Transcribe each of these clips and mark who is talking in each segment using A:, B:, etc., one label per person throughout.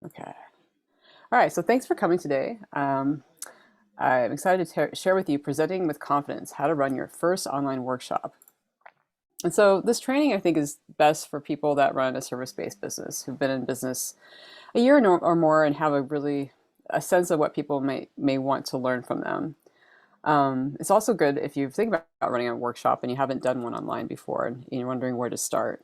A: Okay. All right. So thanks for coming today. I'm excited to share with you Presenting with Confidence, how to run your first online workshop. And so this training, I think, is best for people that run a service-based business, who've been in business a year or more and have a sense of what people may want to learn from them. It's also good if you think about running a workshop and you haven't done one online before and you're wondering where to start.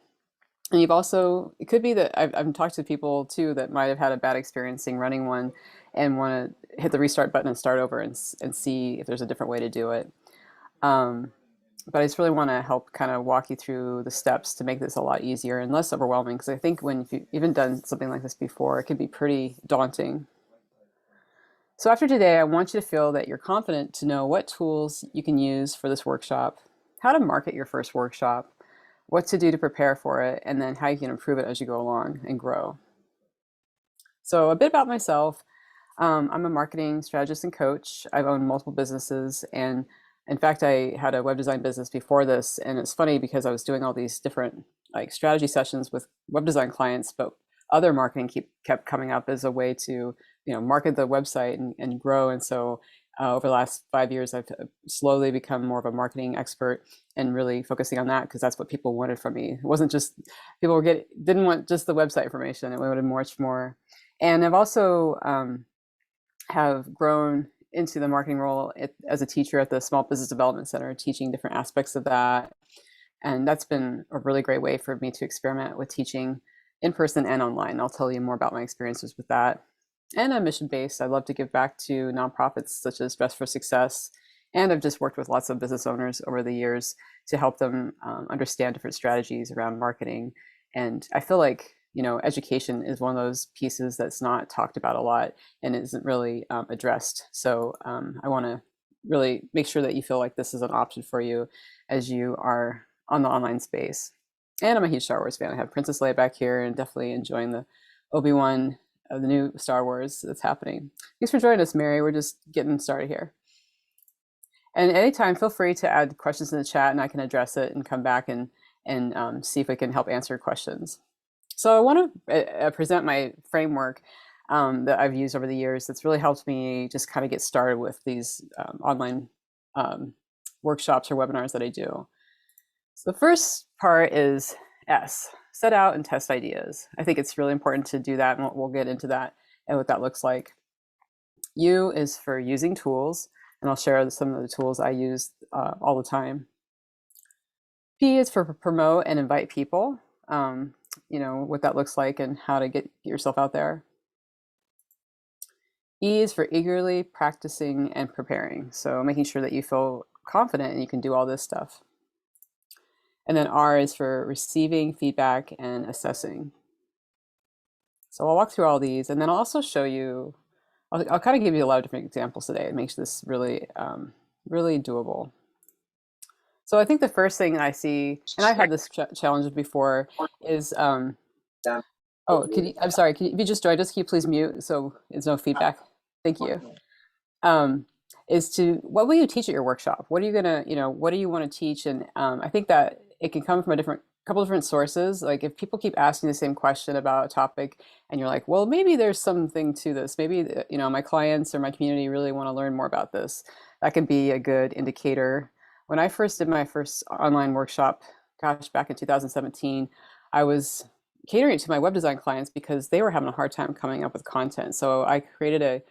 A: And it could be that I've talked to people too that might have had a bad experience in running one and want to hit the restart button and start over and see if there's a different way to do it. Um, but I just really want to help kind of walk you through the steps to make this a lot easier and less overwhelming. Because I think when you've even done something like this before, it can be pretty daunting. So after today, I want you to feel that you're confident to know what tools you can use for this workshop, how to market your first workshop, what to do to prepare for it, and then how you can improve it as you go along and grow. So a bit about myself. I'm a marketing strategist and coach. I've owned multiple businesses, and in fact, I had a web design business before this. And it's funny because I was doing all these different like strategy sessions with web design clients, but other marketing kept coming up as a way to market the website and grow. And so over the last 5 years, I've slowly become more of a marketing expert and really focusing on that because that's what people wanted from me. It wasn't just didn't want just the website information; it wanted much more. And I've also have grown into the marketing role as a teacher at the Small Business Development Center, teaching different aspects of that. And that's been a really great way for me to experiment with teaching in person and online. I'll tell you more about my experiences with that. And I'm mission based. I love to give back to nonprofits such as Dress for Success. And I've just worked with lots of business owners over the years to help them understand different strategies around marketing. And I feel like education is one of those pieces that's not talked about a lot and isn't really addressed. So I want to really make sure that you feel like this is an option for you as you are on the online space. And I'm a huge Star Wars fan. I have Princess Leia back here and definitely enjoying the Obi-Wan of the new Star Wars that's happening. Thanks for joining us, Mary. We're just getting started here. And anytime, feel free to add questions in the chat and I can address it and come back and see if we can help answer questions. So I want to present my framework that I've used over the years that's really helped me just kind of get started with these online workshops or webinars that I do. So the first part is S, set out and test ideas. I think it's really important to do that, and we'll get into that and what that looks like. U is for using tools, and I'll share some of the tools I use all the time. P is for promote and invite people, what that looks like and how to get yourself out there. E is for eagerly practicing and preparing, so making sure that you feel confident and you can do all this stuff. And then R is for receiving feedback and assessing. So I'll walk through all these, and then I'll also show you, I'll kind of give you a lot of different examples today. It makes this really, really doable. So I think the first thing I see, and I've had this challenge before, is, I'm sorry, if you just joined us, can you please mute so there's no feedback? Thank you. What will you teach at your workshop? What are you gonna, what do you want to teach? And I think that it can come from couple different sources. Like if people keep asking the same question about a topic and you're like, well, maybe there's something to this. Maybe, my clients or my community really want to learn more about this. That could be a good indicator. When I first did my first online workshop, gosh, back in 2017, I was catering it to my web design clients because they were having a hard time coming up with content. So I created a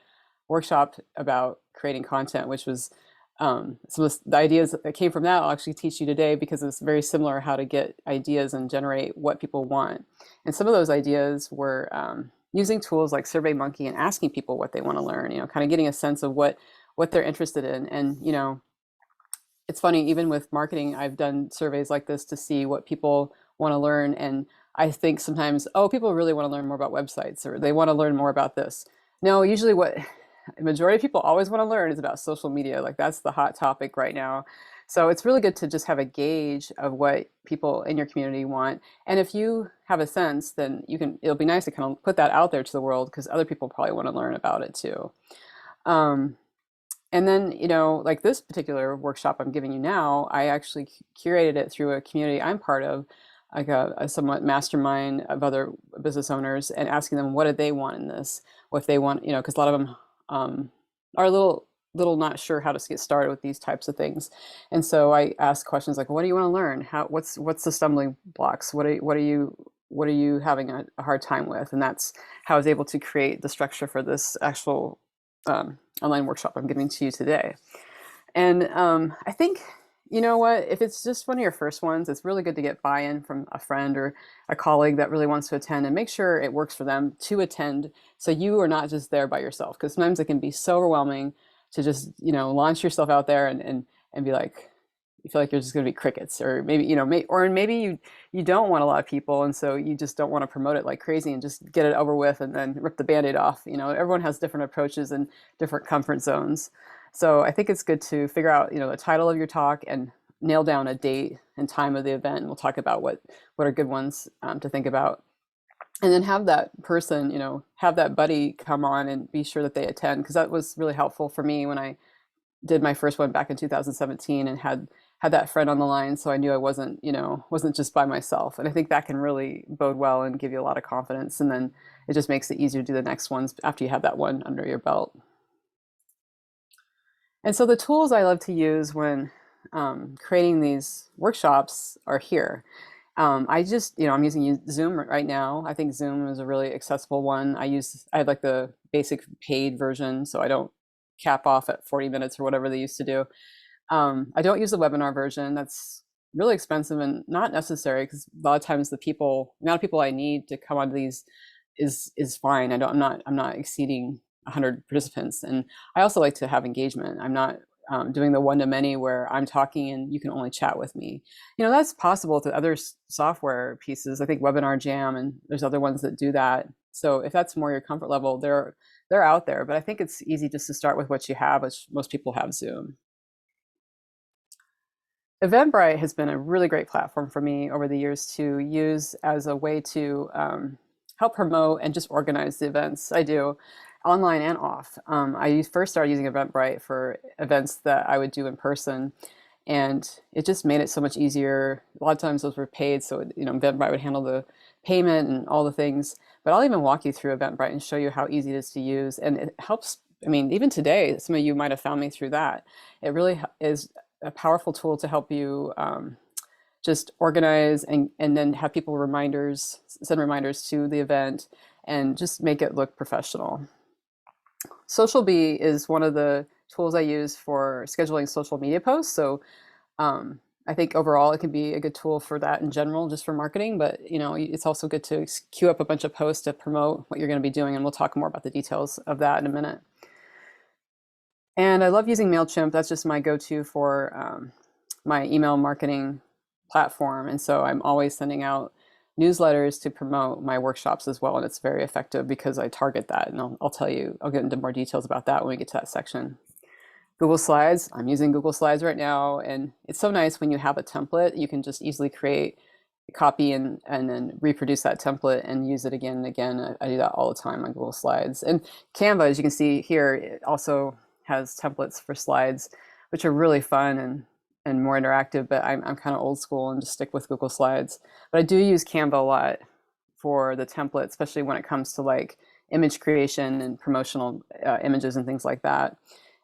A: workshop about creating content, which was some of the ideas that came from that I'll actually teach you today because it's very similar how to get ideas and generate what people want. And some of those ideas were using tools like SurveyMonkey and asking people what they want to learn, kind of getting a sense of what they're interested in. And, it's funny, even with marketing, I've done surveys like this to see what people want to learn. And I think sometimes, oh, people really want to learn more about websites or they want to learn more about this. No, usually what the majority of people always want to learn is about social media. Like that's the hot topic right now. So it's really good to just have a gauge of what people in your community want. And if you have a sense, then it'll be nice to kind of put that out there to the world because other people probably want to learn about it too. And then, like this particular workshop I'm giving you now, I actually curated it through a community I'm part of like a somewhat mastermind of other business owners and asking them what did they want in this, what if they want, you know, because a lot of them are a little not sure how to get started with these types of things. And so I ask questions like, what do you want to learn? What's the stumbling blocks? What are you having a hard time with? And that's how I was able to create the structure for this actual online workshop I'm giving to you today. And I think, you know what, if it's just one of your first ones, it's really good to get buy-in from a friend or a colleague that really wants to attend and make sure it works for them to attend. So you are not just there by yourself, because sometimes it can be so overwhelming to just, you know, launch yourself out there and be like, you feel like you're just going to be crickets, or maybe, you know, or maybe you don't want a lot of people. And so you just don't want to promote it like crazy and just get it over with and then rip the Band-Aid off. You know, everyone has different approaches and different comfort zones. So I think it's good to figure out, you know, the title of your talk and nail down a date and time of the event. And we'll talk about what are good ones to think about. And then have that person, you know, have that buddy come on and be sure that they attend, because that was really helpful for me when I did my first one back in 2017 and had that friend on the line, so I knew I wasn't, you know, wasn't just by myself. And I think that can really bode well and give you a lot of confidence. And then it just makes it easier to do the next ones after you have that one under your belt. And so the tools I love to use when creating these workshops are here. I just, you know, I'm using Zoom right now. I think Zoom is a really accessible one. I have like the basic paid version, so I don't cap off at 40 minutes or whatever they used to do. I don't use the webinar version. That's really expensive and not necessary, because a lot of times the amount of people I need to come onto these is fine. I'm not exceeding 100 participants. And I also like to have engagement. I'm not doing the one-to-many where I'm talking and you can only chat with me. You know, that's possible to other software pieces. I think Webinar Jam, and there's other ones that do that. So if that's more your comfort level, they're out there. But I think it's easy just to start with what you have, which most people have Zoom. Eventbrite has been a really great platform for me over the years to use as a way to help promote and just organize the events I do online and off. I first started using Eventbrite for events that I would do in person, and it just made it so much easier. A lot of times those were paid, so you know, Eventbrite would handle the payment and all the things. But I'll even walk you through Eventbrite and show you how easy it is to use, and it helps. I mean, even today, some of you might have found me through that. It really is a powerful tool to help you just organize and then have people send reminders to the event and just make it look professional. SocialBee is one of the tools I use for scheduling social media posts. So I think overall it can be a good tool for that in general, just for marketing, but you know, it's also good to queue up a bunch of posts to promote what you're going to be doing. And we'll talk more about the details of that in a minute. And I love using MailChimp. That's just my go-to for my email marketing platform. And so I'm always sending out newsletters to promote my workshops as well. And it's very effective because I target that. And I'll get into more details about that when we get to that section. Google Slides, I'm using Google Slides right now. And it's so nice when you have a template, you can just easily create a copy and then reproduce that template and use it again and again. I do that all the time on Google Slides. And Canva, as you can see here, it also has templates for slides, which are really fun and more interactive, but I'm kind of old school and just stick with Google Slides. But I do use Canva a lot for the template, especially when it comes to like image creation and promotional images and things like that.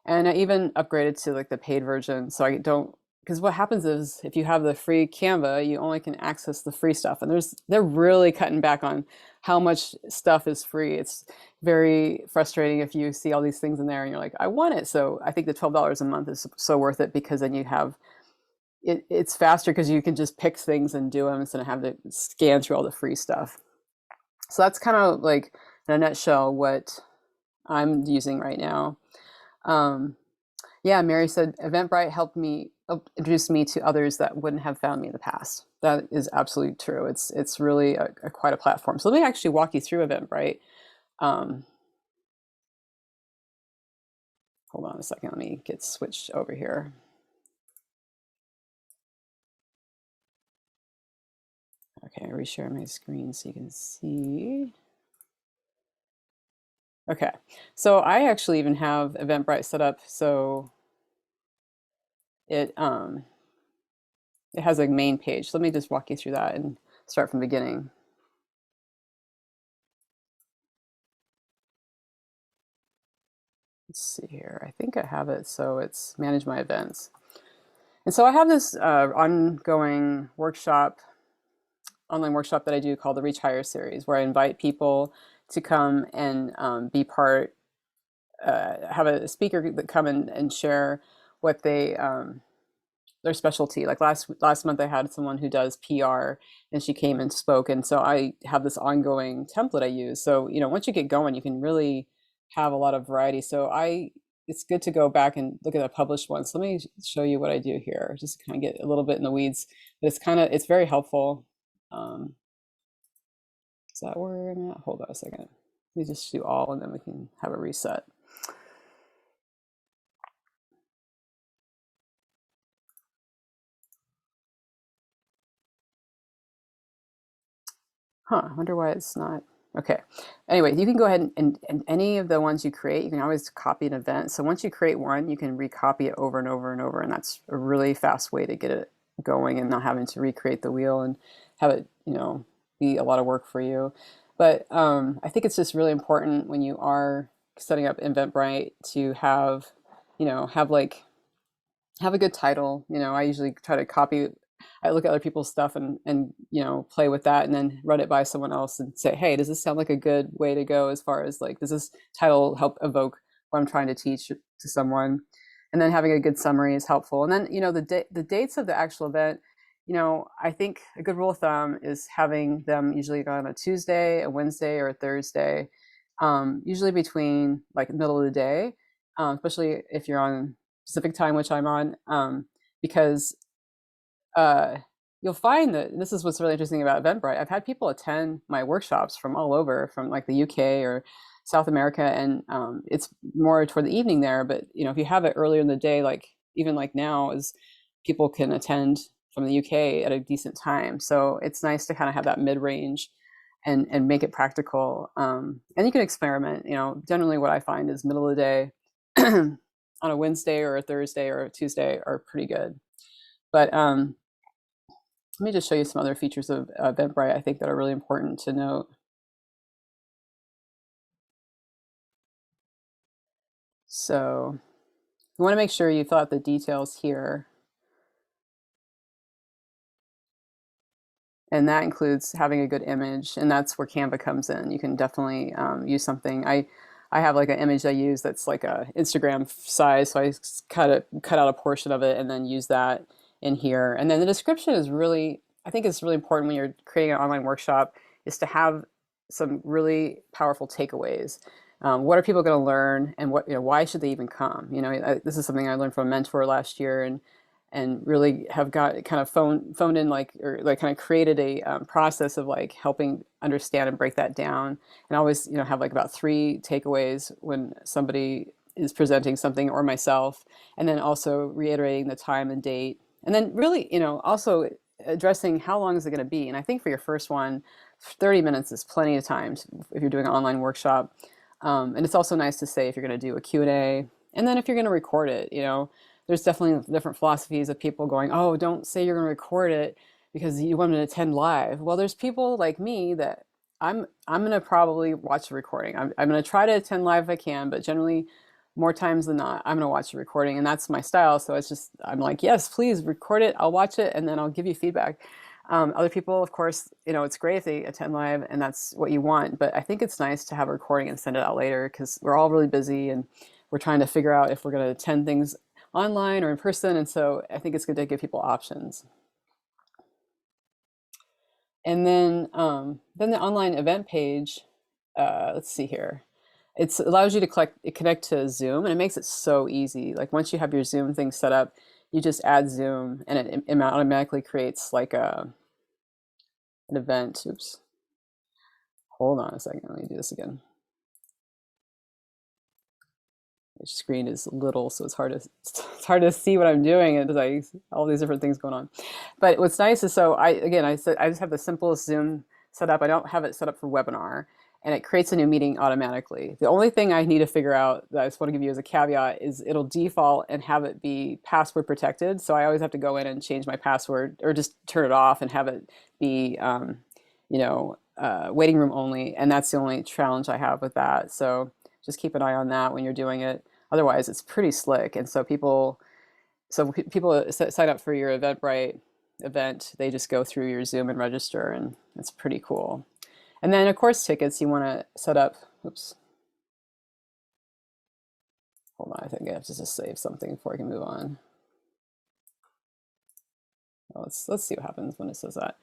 A: And I even upgraded to like the paid version, so I don't, because what happens is if you have the free Canva, you only can access the free stuff, and they're really cutting back on how much stuff is free. It's very frustrating if you see all these things in there and you're like, I want it. So I think the $12 a month is so worth it, because then you have it's faster because you can just pick things and do them instead of have to scan through all the free stuff. So that's kind of like in a nutshell what I'm using right now. Yeah, Mary said Eventbrite helped me introduce me to others that wouldn't have found me in the past. That is absolutely true. It's really quite a platform. So let me actually walk you through Eventbrite. Hold on a second. Let me get switched over here. Okay, reshare my screen so you can see. Okay, so I actually even have Eventbrite set up so it has a main page. So let me just walk you through that and start from the beginning. Let's see here. I think I have it. So it's manage my events. And so I have this ongoing workshop, online workshop that I do called the Reach Higher series, where I invite people to come and be part, have a speaker that come and share what they their specialty. Like last month, I had someone who does PR, and she came and spoke. And so I have this ongoing template I use. So once you get going, you can really have a lot of variety. So it's good to go back and look at the published ones. So let me show you what I do here, just kind of get a little bit in the weeds. But it's very helpful. Is that where I'm at? Hold on a second. Let me just do all, and then we can have a reset. I wonder why it's not. Okay. Anyway, you can go ahead and any of the ones you create, you can always copy an event. So once you create one, you can recopy it over and over and over. And that's a really fast way to get it going and not having to recreate the wheel and have it, be a lot of work for you. But I think it's just really important when you are setting up Eventbrite to have a good title. I usually try to copy. I look at other people's stuff and play with that, and then run it by someone else and say, hey, does this sound like a good way to go as far as like, does this title help evoke what I'm trying to teach to someone? And then having a good summary is helpful. And then the dates of the actual event. I think a good rule of thumb is having them usually on a Tuesday, a Wednesday, or a Thursday, usually between like middle of the day, especially if you're on Pacific time, which I'm on, because you'll find that this is what's really interesting about Eventbrite. I've had people attend my workshops from all over, from like the UK or South America, and it's more toward the evening there. But if you have it earlier in the day, like even like now, is people can attend from the UK at a decent time. So it's nice to kind of have that mid-range and make it practical. And you can experiment. Generally what I find is middle of the day on a Wednesday or a Thursday or a Tuesday are pretty good. But let me just show you some other features of Eventbrite I think that are really important to note. So you want to make sure you fill out the details here. And that includes having a good image, and that's where Canva comes in. You can definitely use something. I have like an image I use that's like a Instagram size, so I cut out a portion of it and then use that in here. And then the description is really, I think it's really important when you're creating an online workshop, is to have some really powerful takeaways. What are people going to learn, and why should they even come? This is something I learned from a mentor last year, and really have got kind of phoned in, or kind of created a process of like helping understand and break that down, and always have like about 3 takeaways when somebody is presenting something, or myself, and then also reiterating the time and date, and then really also addressing how long is it going to be. And I think for your first one, 30 minutes is plenty of time if you're doing an online workshop. And it's also nice to say if you're going to do a Q&A, and then if you're going to record it. There's definitely different philosophies of people going, oh, don't say you're going to record it because you want them to attend live. Well, there's people like me that I'm going to probably watch the recording. I'm going to try to attend live if I can, but generally more times than not, I'm going to watch the recording, and that's my style. So it's just, I'm like, yes, please record it. I'll watch it, and then I'll give you feedback. Other people, of course, it's great if they attend live and that's what you want, but I think it's nice to have a recording and send it out later, because we're all really busy and we're trying to figure out if we're going to attend things online or in person. And so I think it's good to give people options. And then the online event page, let's see here. It allows you to connect to Zoom, and it makes it so easy. Like once you have your Zoom thing set up, you just add Zoom, and it automatically creates like an event. Oops. Hold on a second. Let me do this again. My screen is little, so it's hard to see what I'm doing, and there's all these different things going on. But what's nice is, so I just have the simplest Zoom set up. I don't have it set up for webinar, and it creates a new meeting automatically. The only thing I need to figure out that I just want to give you as a caveat is it'll default and have it be password protected. So I always have to go in and change my password or just turn it off and have it be, waiting room only. And that's the only challenge I have with that. So just keep an eye on that when you're doing it. Otherwise, it's pretty slick. And so people sign up for your Eventbrite event, they just go through your Zoom and register, and it's pretty cool. And then, of course, tickets you want to set up. Oops. Hold on, I think I have to just save something before I can move on. Well, let's see what happens when it says that.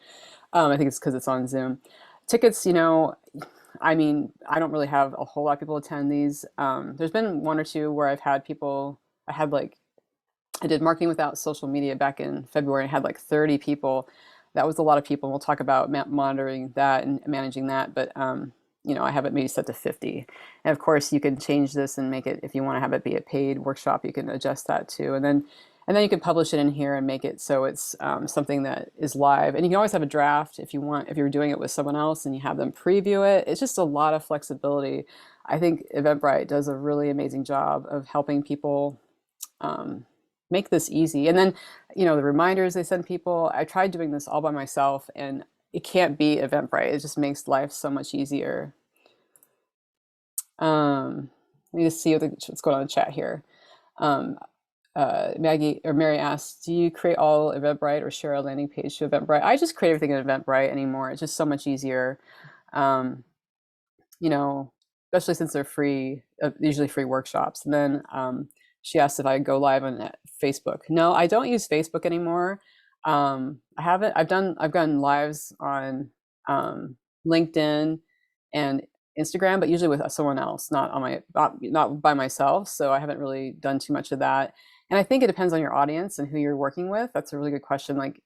A: I think it's because it's on Zoom. Tickets, I mean, I don't really have a whole lot of people attend these. There's been one or two where I've had people, I did marketing without social media back in February. I had like 30 people. That was a lot of people. We'll talk about monitoring that and managing that. But I have it maybe set to 50. And of course, you can change this and make it, if you want to have it be a paid workshop, you can adjust that too. And then you can publish it in here and make it so it's something that is live. And you can always have a draft if you want, if you're doing it with someone else and you have them preview it. It's just a lot of flexibility. I think Eventbrite does a really amazing job of helping people make this easy. And then, the reminders they send people, I tried doing this all by myself and it can't be Eventbrite. It just makes life so much easier. Let me just see what's going on in the chat here. Maggie or Mary asks, do you create all Eventbrite or share a landing page to Eventbrite? I just create everything in Eventbrite anymore. It's just so much easier. Especially since they're free, usually free workshops. And then she asked if I go live on Facebook. No, I don't use Facebook anymore. I haven't. I've done lives on LinkedIn and Instagram, but usually with someone else, not by myself. So I haven't really done too much of that. And I think it depends on your audience and who you're working with. That's a really good question. Like,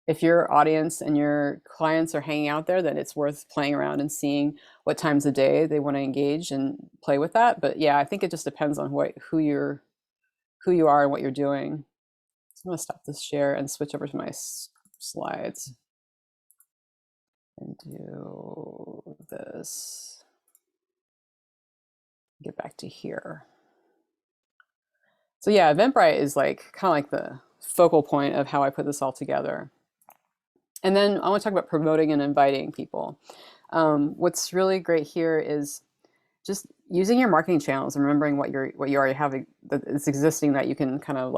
A: if your audience and your clients are hanging out there, then it's worth playing around and seeing what times of day they want to engage and play with that. But yeah, I think it just depends on who you are and what you're doing. So I'm going to stop this share and switch over to my slides and do this. Get back to here. So yeah, Eventbrite is kind of like the focal point of how I put this all together. And then I want to talk about promoting and inviting people. What's really great here is just using your marketing channels and remembering what you already have that's existing that you can kind of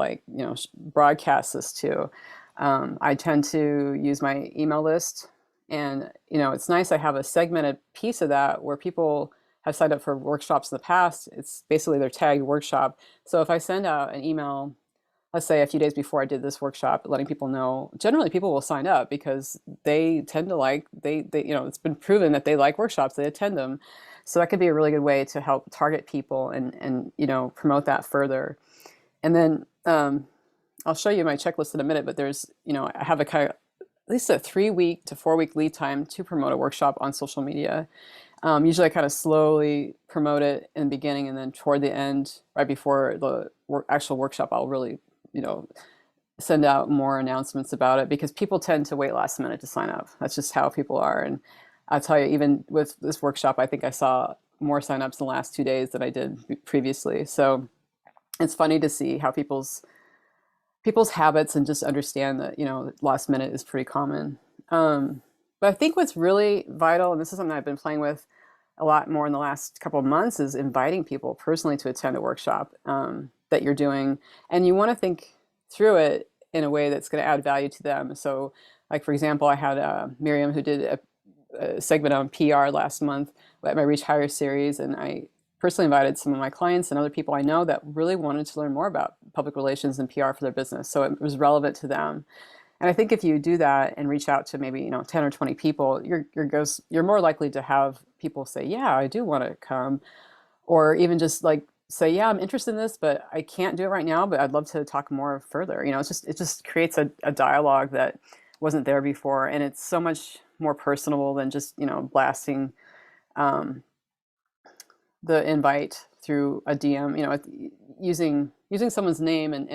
A: broadcast this to. I tend to use my email list, and it's nice. I have a segmented piece of that where people have signed up for workshops in the past. It's basically their tagged workshop. So if I send out an email, let's say a few days before I did this workshop, letting people know, generally people will sign up because they tend to it's been proven that they like workshops, they attend them. So that could be a really good way to help target people and promote that further. And then I'll show you my checklist in a minute, but there's, I have a kind of at least a 3-week to 4-week lead time to promote a workshop on social media. Usually I kind of slowly promote it in the beginning, and then toward the end, right before the actual workshop, I'll really send out more announcements about it, because people tend to wait last minute to sign up. That's just how people are. And I'll tell you, even with this workshop, I think I saw more signups in the last 2 days than I did previously. So it's funny to see how people's habits, and just understand that, last minute is pretty common. But I think what's really vital, and this is something I've been playing with a lot more in the last couple of months, is inviting people personally to attend a workshop that you're doing. And you want to think through it in a way that's going to add value to them. So like, for example, I had Miriam, who did a segment on PR last month at my Reach Higher series, and I personally invited some of my clients and other people I know that really wanted to learn more about public relations and PR for their business. So it was relevant to them. And I think if you do that and reach out to maybe 10 or 20 people, you're more likely to have people say, yeah, I do want to come, or even just say, yeah, I'm interested in this, but I can't do it right now, but I'd love to talk more further. It just creates a dialogue that wasn't there before, and it's so much more personable than just blasting the invite through a DM, using someone's name and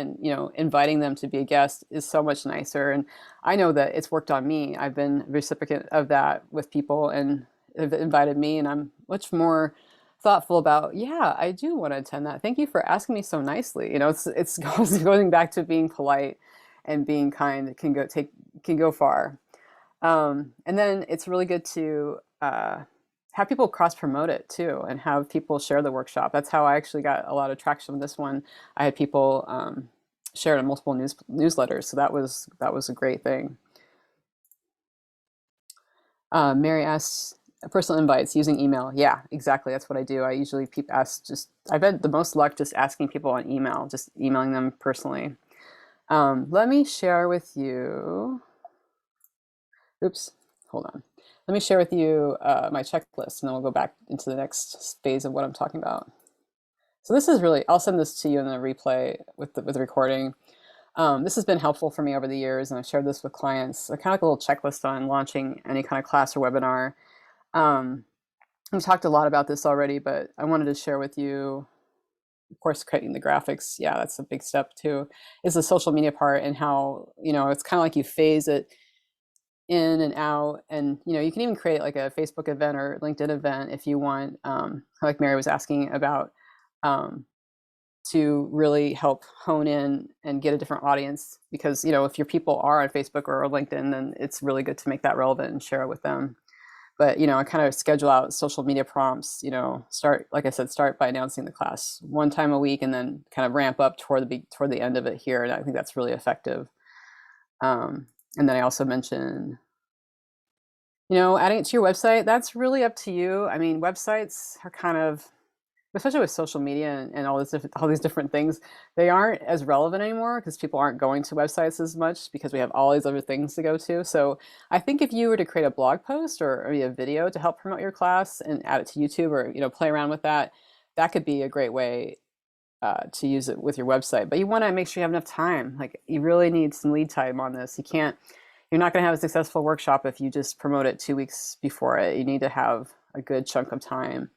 A: inviting them to be a guest is so much nicer. And I know that it's worked on me. I've been a recipient of that with people and have invited me, and I'm much more thoughtful about, yeah, I do want to attend that. Thank you for asking me so nicely. It's going back to being polite and being kind. It can go far. And then it's really good to have people cross promote it too, and have people share the workshop. That's how I actually got a lot of traction with this one. I had people share it in multiple newsletters, so that was a great thing. Mary asks, personal invites using email. Yeah, exactly. That's what I do. I usually I've had the most luck just asking people on email, just emailing them personally. Let me share with you. Oops, hold on. Let me share with you my checklist, and then we'll go back into the next phase of what I'm talking about. So this is really, I'll send this to you in the replay with the recording. This has been helpful for me over the years, and I've shared this with clients. Kind of like a little checklist on launching any kind of class or webinar. We've talked a lot about this already, but I wanted to share with you, of course, creating the graphics. Yeah, that's a big step too, is the social media part, and how, it's kind of like you phase it in and out. And, you can even create like a Facebook event or LinkedIn event if you want, like Mary was asking about, to really help hone in and get a different audience. Because, if your people are on Facebook or LinkedIn, then it's really good to make that relevant and share it with them. But, I kind of schedule out social media prompts, like I said, start by announcing the class one time a week, and then kind of ramp up toward the end of it here. And I think that's really effective. And then I also mentioned, adding it to your website. That's really up to you. I mean, websites are kind of, especially with social media and all these different things, they aren't as relevant anymore because people aren't going to websites as much because we have all these other things to go to. So I think if you were to create a blog post or maybe a video to help promote your class and add it to YouTube, or play around with that, that could be a great way to use it with your website. But you want to make sure you have enough time. Like, you really need some lead time on this. You're not going to have a successful workshop if you just promote it 2 weeks before it. You need to have a good chunk of time.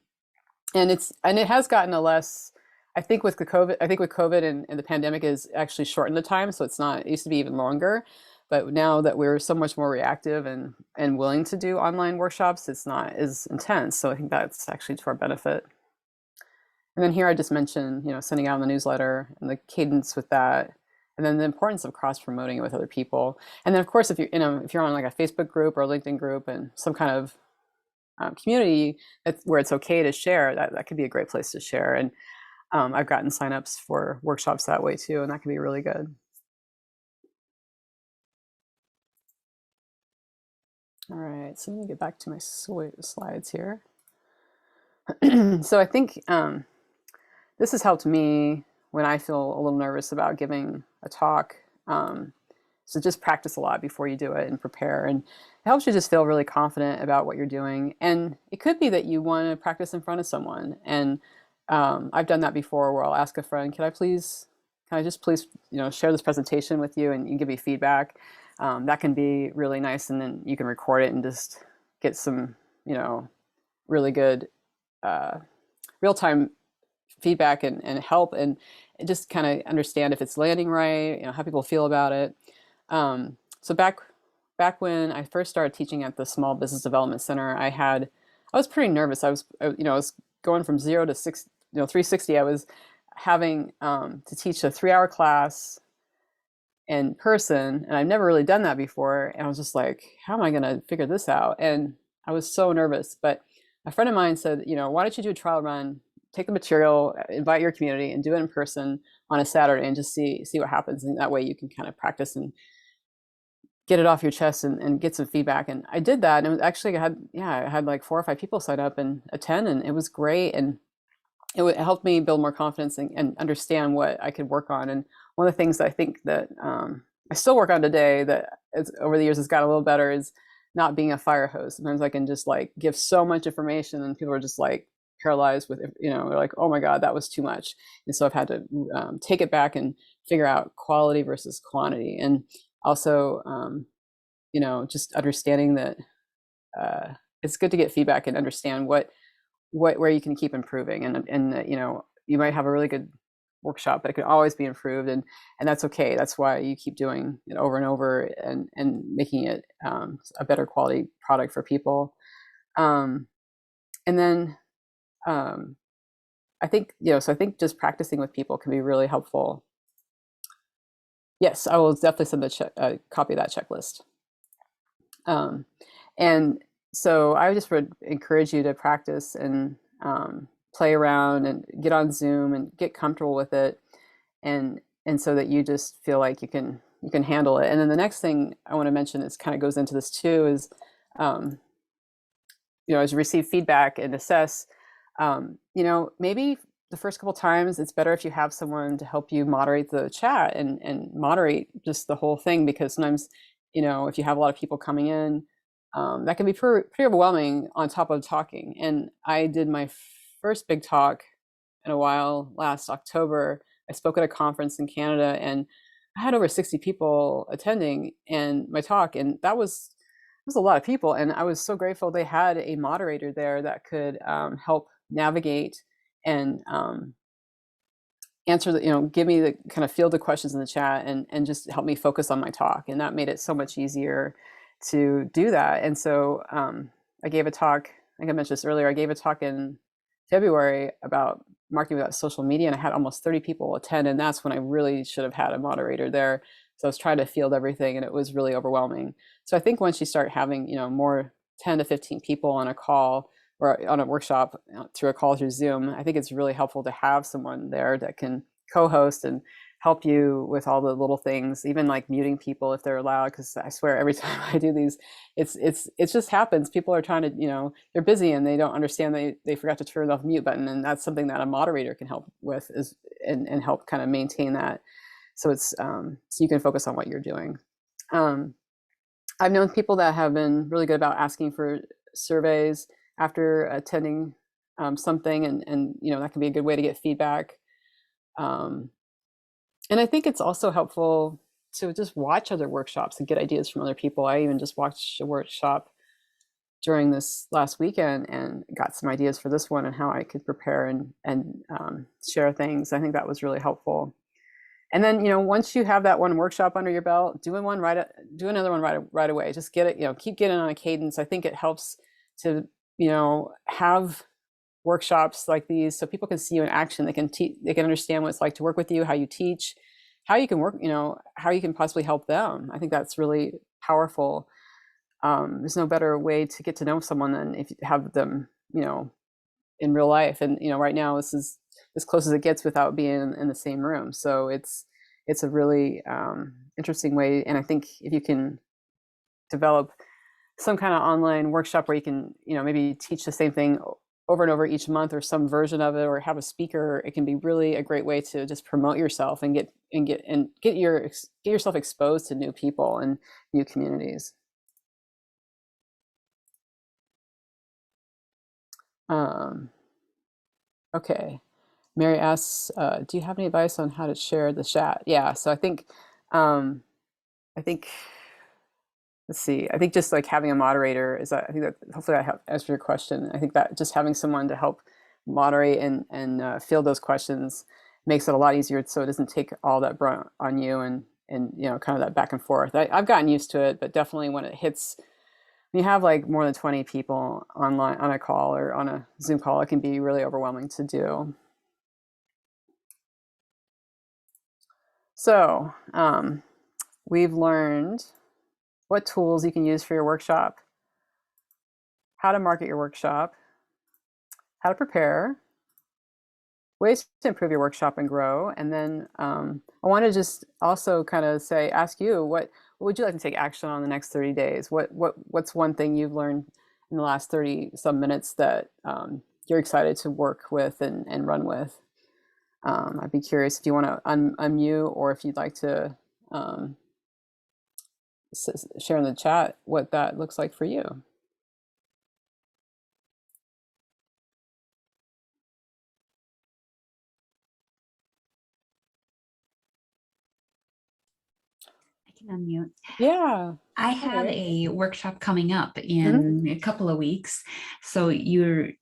A: And it has gotten I think with COVID and the pandemic is actually shortened the time. So it used to be even longer, but now that we're so much more reactive and willing to do online workshops, it's not as intense. So I think that's actually to our benefit. And then here I just mentioned, sending out the newsletter and the cadence with that, and then the importance of cross promoting it with other people. And then of course, if you're on like a Facebook group or a LinkedIn group and some kind of community where it's okay to share, that could be a great place to share. And I've gotten signups for workshops that way too, and that can be really good. All right, so let me get back to my slides here. So I think this has helped me when I feel a little nervous about giving a talk. So just practice a lot before you do it and prepare. And it helps you just feel really confident about what you're doing. And it could be that you want to practice in front of someone. And I've done that before, where I'll ask a friend, can I just please, share this presentation with you, and you give me feedback. That can be really nice. And then you can record it and just get some, really good real-time feedback and help, and just kind of understand if it's landing right, how people feel about it. So back when I first started teaching at the Small Business Development Center, I was pretty nervous. I was going from 0 to 360. I was having to teach a 3-hour class in person, and I've never really done that before. And I was just like, how am I going to figure this out? And I was so nervous. But a friend of mine said, why don't you do a trial run? Take the material, invite your community, and do it in person on a Saturday, and just see what happens. And that way you can kind of practice and get it off your chest and get some feedback. And I did that, and it was actually, I had like 4 or 5 people sign up and attend, and it was great. And it helped me build more confidence and understand what I could work on. And one of the things that I think that I still work on today, that over the years has gotten a little better, is not being a fire hose. Sometimes I can just like give so much information, and people are just like paralyzed with, they're like, oh my God, that was too much. And so I've had to take it back and figure out quality versus quantity. And also, just understanding that it's good to get feedback and understand what where you can keep improving, and you know, you might have a really good workshop, but it could always be improved, and that's okay. That's why you keep doing it over and over, and making it a better quality product for people. Um, and then I think, you know, so I think just practicing with people can be really helpful. Yes, I will definitely send a copy of that checklist. Um, and so I just would encourage you to practice and play around and get on Zoom and get comfortable with it, and so that you just feel like you can handle it. And then the next thing I want to mention is kind of goes into this too is, um, you know, as you receive feedback and assess, you know, maybe the first couple times it's better if you have someone to help you moderate the chat and moderate just the whole thing, because sometimes, you know, if you have a lot of people coming in, that can be pretty overwhelming on top of talking. And I did my first big talk in a while last October. I spoke at a conference in Canada, and I had over 60 people attending and my talk, and that was a lot of people. And I was so grateful they had a moderator there that could help navigate and answer the, you know, give me the kind of field of questions in the chat, and just help me focus on my talk. And that made it so much easier to do that. And so I gave a talk, I think I mentioned this earlier, I gave a talk in February about marketing without social media, and I had almost 30 people attend. And that's when I really should have had a moderator there. So I was trying to field everything, and it was really overwhelming. So I think once you start having, you know, more 10 to 15 people on a call or on a workshop through a call through Zoom, I think it's really helpful to have someone there that can co-host and help you with all the little things, even like muting people if they're allowed. Because I swear every time I do these, it just happens. People are trying to, you know, they're busy and they don't understand they forgot to turn off the mute button, and that's something that a moderator can help with, is and help kind of maintain that, so it's so you can focus on what you're doing. I've known people that have been really good about asking for surveys after attending something, and you know, that can be a good way to get feedback. Um, and I think it's also helpful to just watch other workshops and get ideas from other people. I even just watched a workshop during this last weekend and got some ideas for this one and how I could prepare and share things. I think that was really helpful. And then, you know, once you have that one workshop under your belt, do another one right away. Just get it, you know, keep getting on a cadence. I think it helps to, you know, have workshops like these so people can see you in action. They can understand what it's like to work with you, how you teach, how you can work, you know, how you can possibly help them. I think that's really powerful. There's no better way to get to know someone than if you have them, you know, in real life. And you know, right now this is as close as it gets without being in the same room. So it's a really interesting way. And I think if you can develop some kind of online workshop where you can, you know, maybe teach the same thing over and over each month, or some version of it, or have a speaker, it can be really a great way to just promote yourself and get yourself exposed to new people and new communities. Okay. Mary asks, do you have any advice on how to share the chat? Yeah, so um, I think, let's see, I think just like having a moderator is, I think that hopefully I have answered your question. I think that just having someone to help moderate and field those questions makes it a lot easier, so it doesn't take all that brunt on you, and you know, kind of that back and forth. I've gotten used to it, but definitely when it hits, when you have like more than 20 people online on a call or on a Zoom call, it can be really overwhelming to do. So we've learned what tools you can use for your workshop, how to market your workshop, how to prepare, ways to improve your workshop and grow. And then I want to just also kind of ask you, what would you like to take action on the next 30 days? What's one thing you've learned in the last 30 some minutes that you're excited to work with and run with? I'd be curious if you want to unmute, or if you'd like to share in the chat what that looks like for you.
B: I can unmute.
A: Yeah.
B: I have a workshop coming up in a couple of weeks. So you're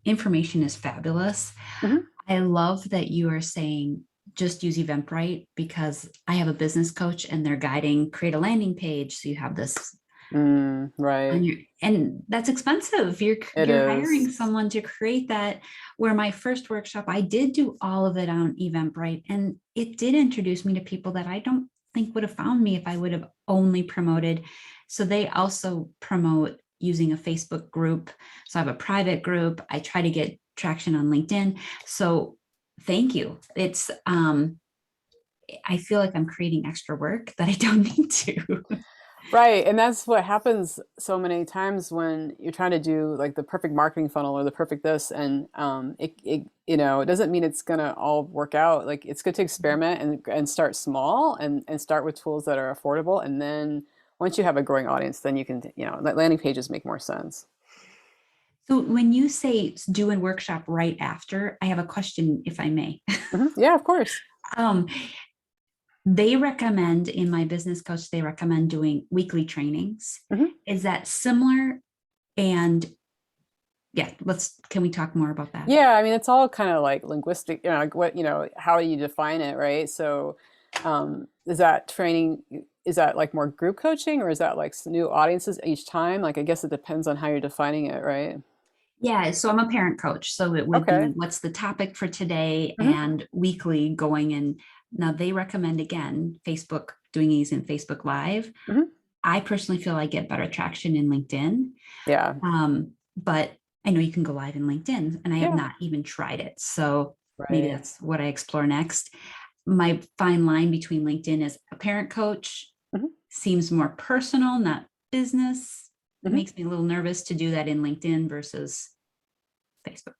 B: information is fabulous.
A: Mhm.
B: I love that you are saying just use Eventbrite because I have a business coach and they're guiding create a landing page. So you have this on
A: Right.
B: your, and that's expensive.
A: It
B: You're hiring
A: is.
B: someone to create that. Where my first workshop, I did do all of it on Eventbrite, and it did introduce me to people that I don't think would have found me if I would have only promoted. So they also promote using a Facebook group. So I have a private group. I try to get traction on LinkedIn. So thank you. It's I feel like I'm creating extra work that I don't need to.
A: Right. And that's what happens so many times when you're trying to do like the perfect marketing funnel or the perfect this. And it doesn't mean it's going to all work out. Like it's good to experiment and start small and start with tools that are affordable. And then once you have a growing audience, then you can, landing pages make more sense.
B: So when you say do a workshop right after, I have a question, if I may.
A: Yeah, of course.
B: um, they recommend in my business coach, they recommend doing weekly trainings.
A: Mhm.
B: Is that similar? And yeah, can we talk more about that?
A: Yeah, I mean, it's all kind of like linguistic, like what, how you define it, right? So, is that training, is that like more group coaching or is that like new audiences each time? Like, I guess it depends on how you're defining it, right?
B: Yeah, so I'm a parent coach. So it would be
A: Okay.
B: what's the topic for today
A: Hmm.
B: and weekly going in. Now they recommend again, Facebook, doing these in Facebook Live.
A: Hmm.
B: I personally feel I get better traction in LinkedIn.
A: Yeah.
B: But I know you can go live in LinkedIn and I have
A: Yeah.
B: not even tried it. So maybe
A: Right.
B: that's what I explore next. My fine line between LinkedIn as a parent coach
A: Hmm.
B: seems more personal, not business. It
A: Hmm.
B: makes me a little nervous to do that in LinkedIn versus Facebook.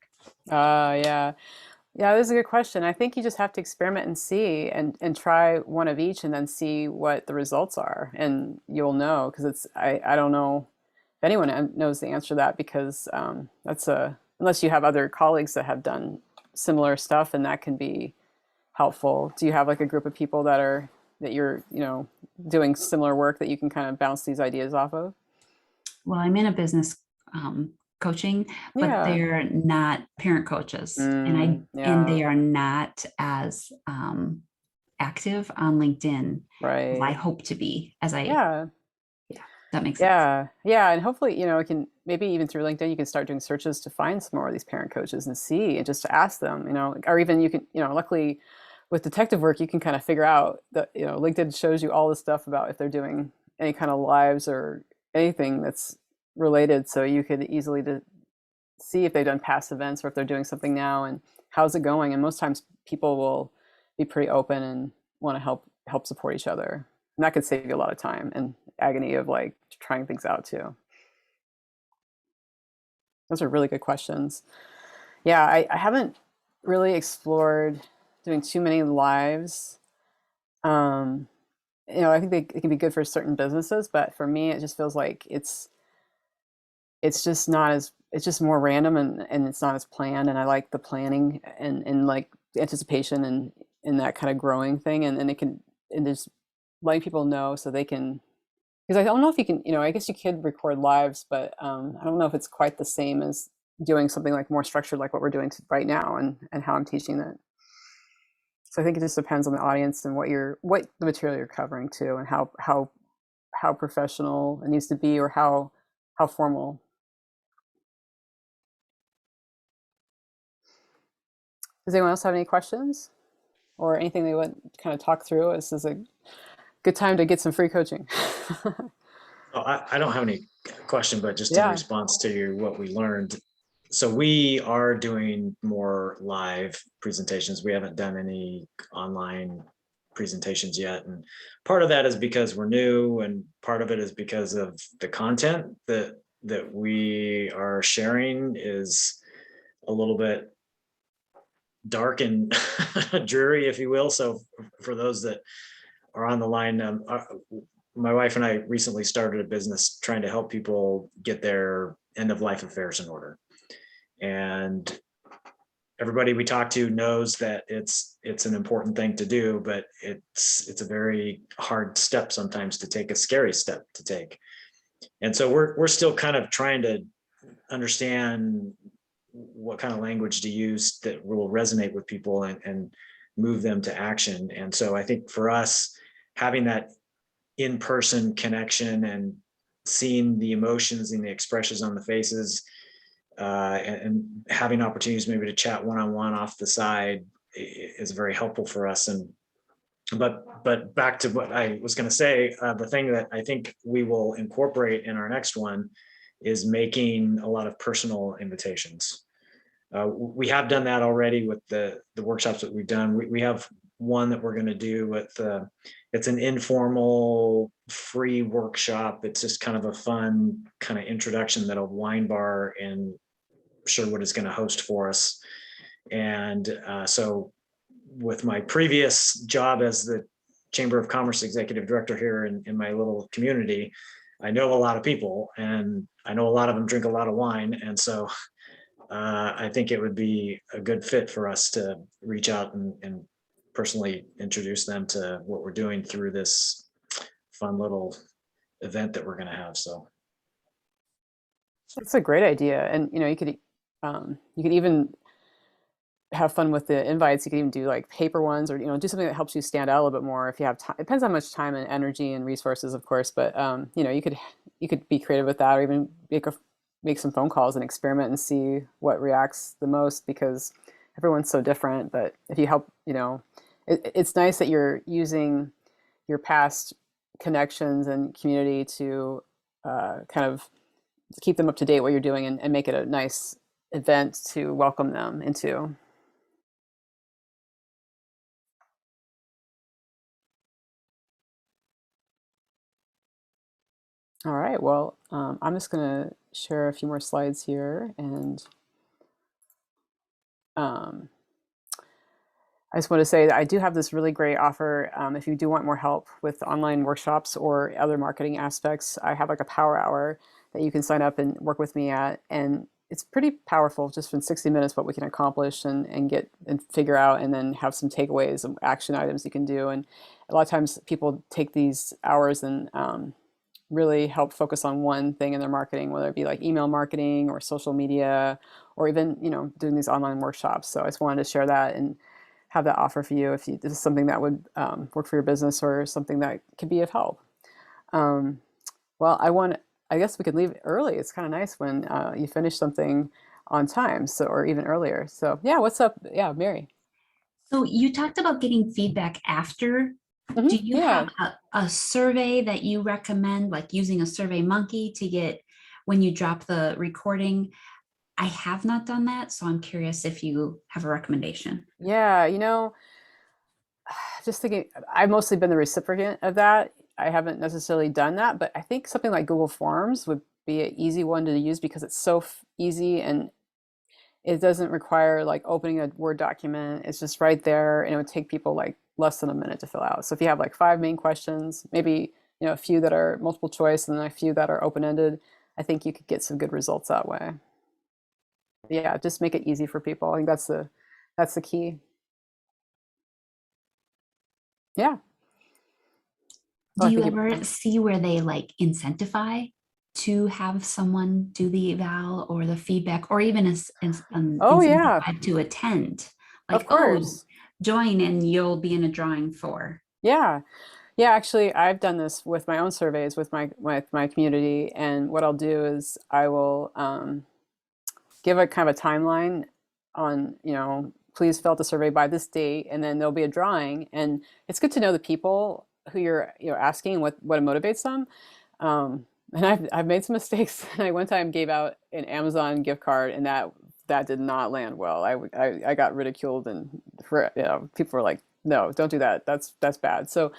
A: Yeah. Yeah, this is a good question. I think you just have to experiment and see and try one of each and then see what the results are. And you'll know because I don't know if anyone knows the answer to that because unless you have other colleagues that have done similar stuff and that can be helpful. Do you have like a group of people that you're, doing similar work that you can kind of bounce these ideas off of?
B: Well, I'm in a business coaching, but
A: Yeah.
B: they're not parent coaches, and
A: Yeah.
B: they are not as active on LinkedIn as I
A: Right.
B: hope to be. As I,
A: Yeah.
B: yeah, that makes sense.
A: Yeah, yeah, and hopefully, it can maybe even through LinkedIn, you can start doing searches to find some more of these parent coaches and see, and just to ask them, or even you can, luckily with detective work, you can kind of figure out that, LinkedIn shows you all this stuff about if they're doing any kind of lives or anything that's related, so you could easily see if they've done past events or if they're doing something now and how's it going. And most times people will be pretty open and want to help support each other. And that could save you a lot of time and agony of like trying things out too. Those are really good questions. Yeah, I haven't really explored doing too many lives. Um, I think it can be good for certain businesses, but for me, it just feels like it's just not as it's just more random and it's not as planned. And I like the planning and like the anticipation and that kind of growing thing. And it can and just letting people know so they can because I don't know if you can, I guess you could record lives, but I don't know if it's quite the same as doing something like more structured like what we're doing right now and how I'm teaching that. So I think it just depends on the audience and what the material you're covering too and how professional it needs to be or how formal. Does anyone else have any questions or anything they want to kind of talk through? This is a good time to get some free coaching.
C: Oh, I don't have any question, but just in
A: Yeah.
C: response to what we learned. So we are doing more live presentations. We haven't done any online presentations yet. And part of that is because we're new, and part of it is because of the content that we are sharing is a little bit dark and dreary, if you will. So for those that are on the line, my wife and I recently started a business trying to help people get their end of life affairs in order. And everybody we talk to knows that it's an important thing to do, but it's a very hard step sometimes to take, a scary step to take. And so we're still kind of trying to understand what kind of language to use that will resonate with people and move them to action. And so I think for us, having that in-person connection and seeing the emotions and the expressions on the faces, and having opportunities maybe to chat one-on-one off the side is very helpful for us. And but back to what I was going to say, the thing that I think we will incorporate in our next one is making a lot of personal invitations. We have done that already with the workshops that we've done. We have one that we're going to do with, it's an informal free workshop. It's just kind of a fun kind of introduction that a wine bar in Sherwood is going to host for us. And so with my previous job as the Chamber of Commerce Executive Director here in my little community, I know a lot of people, and I know a lot of them drink a lot of wine. And so I think it would be a good fit for us to reach out and personally introduce them to what we're doing through this fun little event that we're going to have. So
A: That's a great idea. And you could even have fun with the invites. You could even do like paper ones, or do something that helps you stand out a little bit more if you have time. It depends on how much time and energy and resources, of course, but you could be creative with that, or even make some phone calls and experiment and see what reacts the most, because everyone's so different. But if you help, it's nice that you're using your past connections and community to kind of keep them up to date what you're doing, and make it a nice event to welcome them into. All right, well, I'm just going to share a few more slides here, and I just want to say that I do have this really great offer. If you do want more help with online workshops or other marketing aspects, I have like a power hour that you can sign up and work with me at. And it's pretty powerful, just in 60 minutes, what we can accomplish and get and figure out, and then have some takeaways and action items you can do. And a lot of times people take these hours and really help focus on one thing in their marketing, whether it be like email marketing or social media, or even, doing these online workshops. So I just wanted to share that and have that offer for you if this is something that would work for your business, or something that could be of help. Well, I guess we could leave early. It's kind of nice when you finish something on time, so, or even earlier. So yeah, what's up? Yeah, Mary.
B: So you talked about getting feedback after. Do you
A: Yeah.
B: have a survey that you recommend, like using a Survey Monkey to get when you drop the recording? I have not done that, so I'm curious if you have a recommendation.
A: Yeah, just thinking, I've mostly been the recipient of that. I haven't necessarily done that, but I think something like Google Forms would be an easy one to use, because it's so easy, and it doesn't require like opening a Word document. It's just right there, and it would take people like less than a minute to fill out. So if you have like 5 main questions, maybe a few that are multiple choice, and then a few that are open-ended, I think you could get some good results that way. Yeah, just make it easy for people. I think that's the key. Yeah. Oh,
B: Do
A: I
B: you
A: think
B: ever see where they like incentivize to have someone do the eval or the feedback, or even
A: Oh yeah,
B: incentivize to attend?
A: of
B: Like, oh,
A: course.
B: join and you'll be in a drawing for.
A: Yeah. Yeah, actually, I've done this with my own surveys with my community, and what I'll do is I will give a kind of a timeline on, please fill out the survey by this date, and then there'll be a drawing. And it's good to know the people who you're asking, what motivates them. And I've made some mistakes. I one time gave out an Amazon gift card, and that did not land well. I got ridiculed, and people were like, no, don't do that. That's bad. So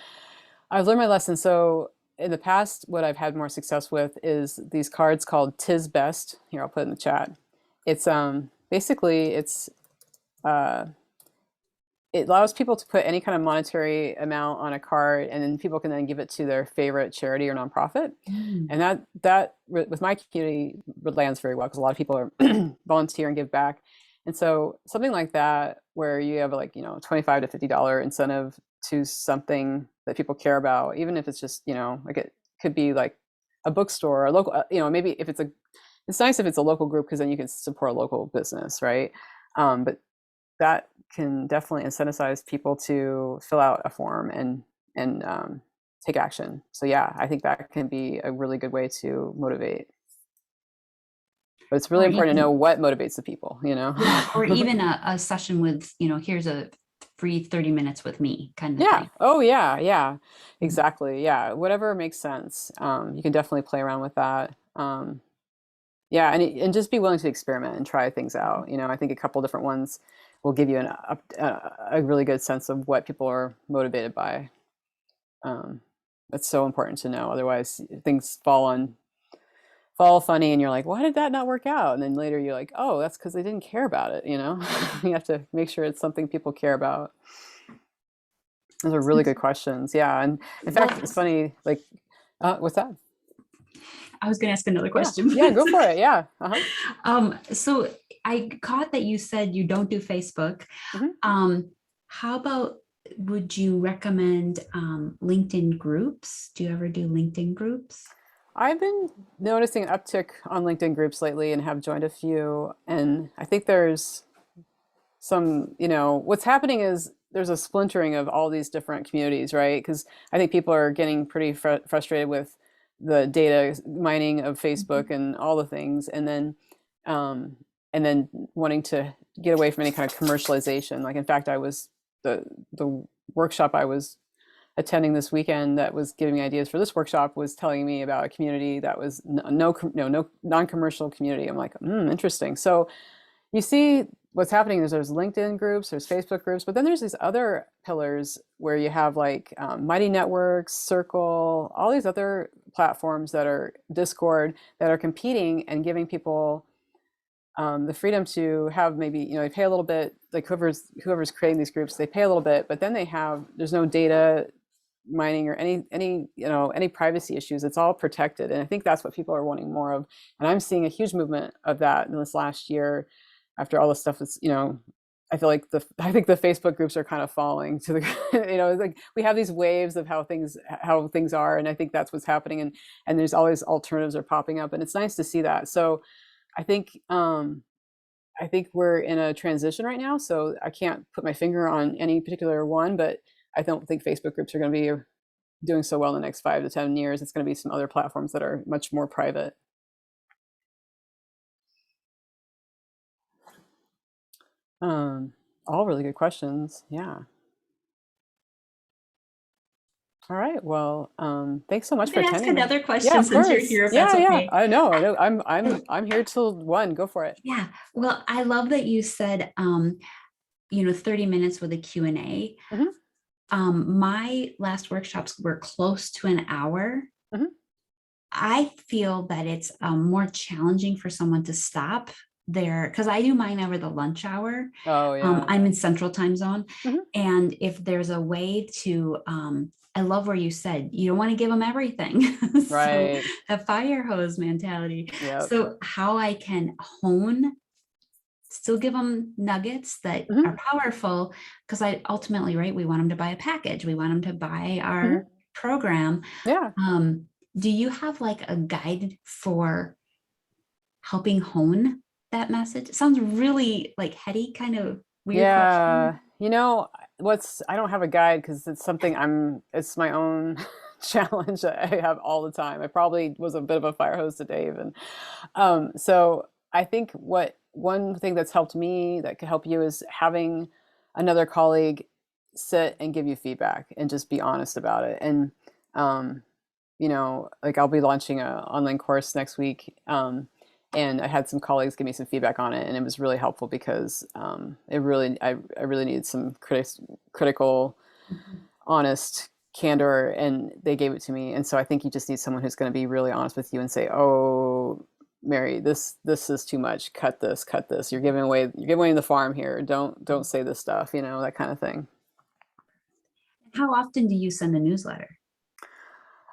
A: I've learned my lesson. So in the past, what I've had more success with is these cards called Tis Best. Here, I'll put it in the chat. It's basically uh, it allows people to put any kind of monetary amount on a card, and then people can then give it to their favorite charity or nonprofit. And that with my community lands very well, because a lot of people are volunteer and give back. And so something like that, where you have like $25 to $50 incentive to something that people care about, even if it's just like it could be like a bookstore or a local, maybe if it's nice if it's a local group because then you can support a local business, right? But that can definitely incentivize people to fill out a form and take action. So yeah, I think that can be a really good way to motivate. But it's really
B: Or
A: important to know
B: even,
A: what motivates the people, you know?
B: yeah, or even a session with, here's a free 30 minutes with me kind of
A: Yeah.
B: thing.
A: Oh, yeah. Yeah.
B: Mhm.
A: Exactly. Yeah. Whatever makes sense. You can definitely play around with that. Yeah, and just be willing to experiment and try things out. You know, I think a couple different ones will give you a really good sense of what people are motivated by. Um, that's so important to know. Otherwise, things fall funny, and you're like, why did that not work out? And then later you're like, oh, that's because they didn't care about it. You know, you have to make sure it's something people care about. Those are really good questions. Yeah, and in
B: Well,
A: fact, it's funny. Like, what's that?
B: I was going to ask another
A: Yeah,
B: question.
A: yeah, go for it. Yeah. Uh-huh.
B: So I caught that you said you don't do Facebook.
A: Mhm.
B: How about, would you recommend LinkedIn groups? Do you ever do LinkedIn groups?
A: I've been noticing an uptick on LinkedIn groups lately and have joined a few. And I think there's some, what's happening is there's a splintering of all these different communities, right? Because I think people are getting pretty frustrated with the data mining of Facebook and all the things, um, and then wanting to get away from any kind of commercialization. Like, in fact, the workshop I was attending this weekend that was giving me ideas for this workshop was telling me about a community that was no non-commercial community. I'm like, interesting. So you see what's happening is there's LinkedIn groups, there's Facebook groups, but then there's these other pillars where you have like Mighty Networks, Circle, all these other platforms that are Discord that are competing and giving people the freedom to have maybe they pay a little bit, like whoever's creating these groups, they pay a little bit, but then there's no data mining or any privacy issues. It's all protected, and I think that's what people are wanting more of. And I'm seeing a huge movement of that in this last year after all this stuff is I feel like I think the Facebook groups are kind of falling to the it's like we have these waves of how things are, and I think that's what's happening, and there's always alternatives are popping up, and it's nice to see that. So I think we're in a transition right now, so I can't put my finger on any particular one, but I don't think Facebook groups are going to be doing so well in the next 5 to 10 years. It's going to be some other platforms that are much more private. Um, all really good questions. Yeah. All right. Well, thanks so much
B: You
A: for
B: can ask
A: attending.
B: another
A: Yeah,
B: question
A: of
B: since you're
A: course.
B: here, if that's
A: Yeah, yeah.
B: okay.
A: I know. I know. I'm here till 1. Go for it.
B: Yeah. Well, I love that you said, 30 minutes with a Q&A.
A: Hmm.
B: My last workshops were close to an hour.
A: Hmm.
B: I feel that it's more challenging for someone to stop there, because I do mine over the lunch hour.
A: Oh, yeah.
B: I'm in Central Time Zone.
A: Hmm.
B: And if there's a way to, I love where you said you don't want to give them everything. So
A: Right.
B: a fire hose mentality.
A: Yep.
B: So how I can hone, still give them nuggets that
A: Hmm.
B: are powerful, because I ultimately, right, we want them to buy a package. We want them to buy
A: Hmm.
B: our program.
A: Yeah.
B: Do you have like a guide for helping hone that message? It sounds really like heady, kind of weird
A: Yeah.
B: question.
A: I don't have a guide because it's my own challenge that I have all the time. I probably was a bit of a fire hose to Dave. And so I think one thing that's helped me that could help you is having another colleague sit and give you feedback and just be honest about it. And, um, like I'll be launching an online course next week. And I had some colleagues give me some feedback on it, and it was really helpful because I really needed some critical,
B: Mhm.
A: honest candor, and they gave it to me. And so I think you just need someone who's going to be really honest with you and say, "Oh, Mary, this is too much. Cut this, cut this. You're giving away the farm here. Don't say this stuff. That kind of thing."
B: How often do you send a newsletter?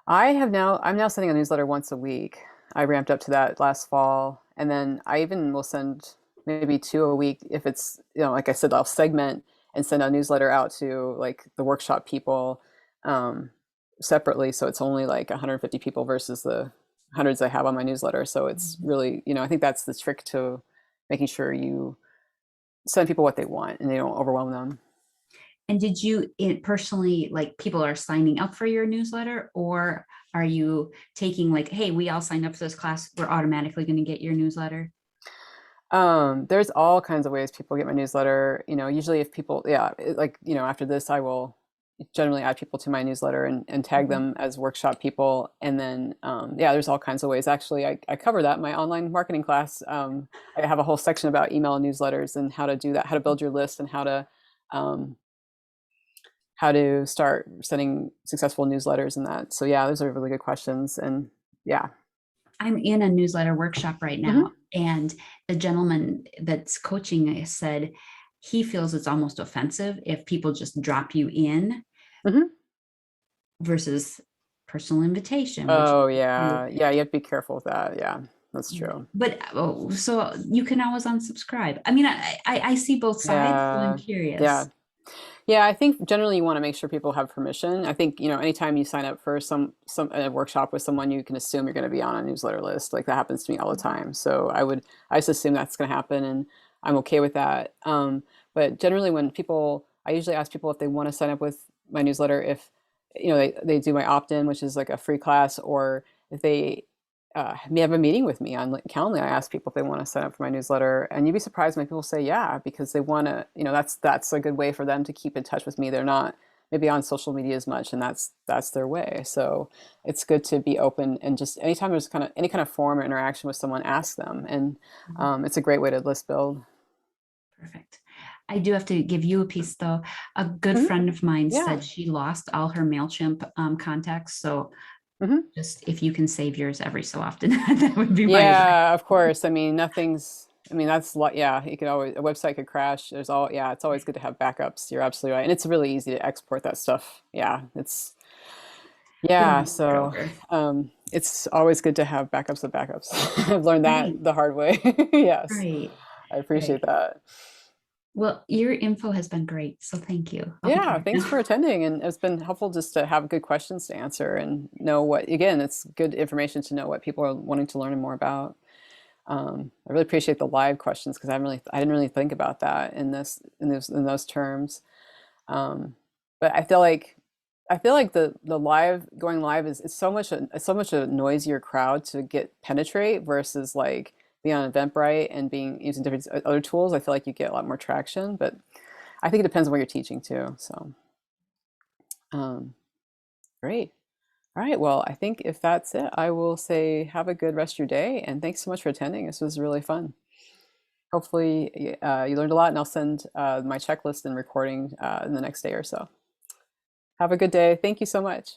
A: I'm now sending a newsletter once a week. I ramped up to that last fall, and then I even will send maybe 2 a week if it's, like I said, I'll segment and send a newsletter out to like the workshop people um, separately, so it's only like 150 people versus the hundreds I have on my newsletter. So it's really, I think that's the trick to making sure you send people what they want and they don't overwhelm them.
B: And did you personally, like, people are signing up for your newsletter, or are you taking like, hey, we all signed up for this class, we're automatically going to get your newsletter?
A: There's all kinds of ways people get my newsletter. Usually if people, yeah, after this, I will generally add people to my newsletter and tag them as workshop people. And then, yeah, there's all kinds of ways. Actually, I cover that in my online marketing class. I have a whole section about email newsletters and how to do that, how to build your list and um, how to start sending successful newsletters and that. So yeah, those are really good questions. And yeah.
B: I'm in a newsletter workshop right now, and the gentleman that's coaching said he feels it's almost offensive if people just drop you in versus personal invitation.
A: Oh yeah. Yeah, you have to be careful with that. Yeah, that's true.
B: But so you can always unsubscribe. I mean, I see both sides, so I'm curious.
A: Yeah. Yeah, I think generally you want to make sure people have permission. I think, anytime you sign up for some a workshop with someone, you can assume you're going to be on a newsletter list. Like that happens to me all the time. So I just assume that's going to happen, and I'm okay with that. But generally I usually ask people if they want to sign up with my newsletter, if, they do my opt-in, which is like a free class, or if they may have a meeting with me on Calendly. I ask people if they want to sign up for my newsletter, and you'd be surprised when people say yeah, because they want to, that's a good way for them to keep in touch with me. They're not maybe on social media as much, and that's their way. So it's good to be open, and just anytime there's any kind of form or interaction with someone, ask them. And it's a great way to list build.
B: Perfect. I do have to give you a piece though. A good friend of mine said she lost all her MailChimp contacts. So just if you can save yours every so often, that would be my advice.
A: Yeah, of course. I mean, that's yeah, a website could crash. It's always good to have backups. You're absolutely right. And it's really easy to export that stuff. Yeah, so it's always good to have backups of backups. I've learned that the hard way. Yes.
B: Right.
A: I appreciate that.
B: Well, your info has been great, so thank you.
A: Yeah, thanks for attending, and it's been helpful just to have good questions to answer and know it's good information to know what people are wanting to learn more about. I really appreciate the live questions because I didn't really think about that in those terms. But I feel like the going live is so much a noisier crowd to penetrate versus like being on Eventbrite and using different other tools. I feel like you get a lot more traction, but I think it depends on what you're teaching too. So, great. All right. Well, I think if that's it, I will say have a good rest of your day, and thanks so much for attending. This was really fun. Hopefully, you learned a lot, and I'll send my checklist and recording in the next day or so. Have a good day. Thank you so much.